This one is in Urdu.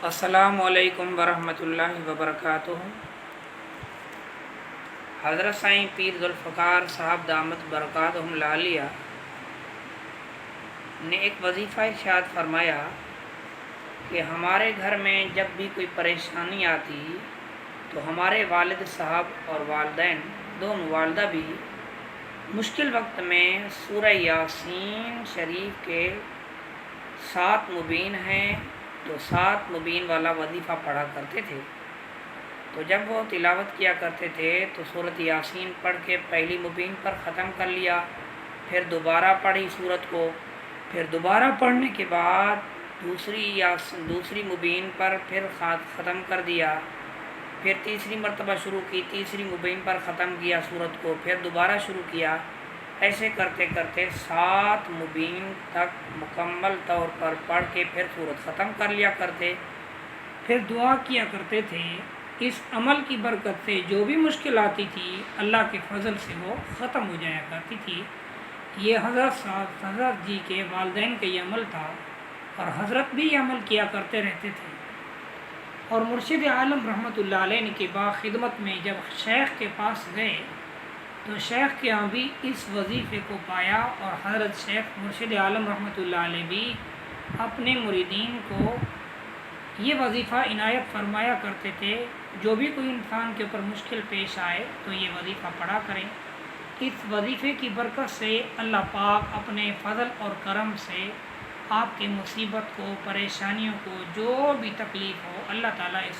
السلام علیکم ورحمۃ اللہ وبرکاتہ۔ حضرت سائیں پیر ذوالفقار صاحب دامت برکاتہم العالیہ نے ایک وظیفہ ارشاد فرمایا کہ ہمارے گھر میں جب بھی کوئی پریشانی آتی تو ہمارے والد صاحب اور والدین دونوں والدہ بھی مشکل وقت میں سورہ یاسین شریف کے 7 مبین ہیں تو 7 مبین والا وظیفہ پڑھا کرتے تھے۔ تو جب وہ تلاوت کیا کرتے تھے تو سورۃ یاسین پڑھ کے پہلی مبین پر ختم کر لیا، پھر دوبارہ پڑھی سورت کو، پھر دوبارہ پڑھنے کے بعد دوسری مبین پر پھر ختم کر دیا، پھر تیسری مرتبہ شروع کی، تیسری مبین پر ختم کیا سورت کو، پھر دوبارہ شروع کیا۔ ایسے کرتے کرتے 7 مبین تک مکمل طور پر پڑھ کے پھر سورت ختم کر لیا کرتے، پھر دعا کیا کرتے تھے اس عمل کی برکت سے جو بھی مشکل آتی تھی اللہ کے فضل سے وہ ختم ہو جایا کرتی تھی۔ یہ حضرت جی کے والدین کا یہ عمل تھا اور حضرت بھی یہ عمل کیا کرتے رہتے تھے۔ اور مرشد عالم رحمۃ اللہ علیہ کے خدمت میں جب شیخ کے پاس گئے تو شیخ کے یہاں بھی اس وظیفے کو پایا، اور حضرت شیخ مرشد عالم رحمۃ اللہ علیہ بھی اپنے مریدین کو یہ وظیفہ عنایت فرمایا کرتے تھے، جو بھی کوئی انسان کے اوپر مشکل پیش آئے تو یہ وظیفہ پڑھا کریں۔ اس وظیفے کی برکت سے اللہ پاک اپنے فضل اور کرم سے آپ کے مصیبت کو، پریشانیوں کو، جو بھی تکلیف ہو، اللہ تعالیٰ اس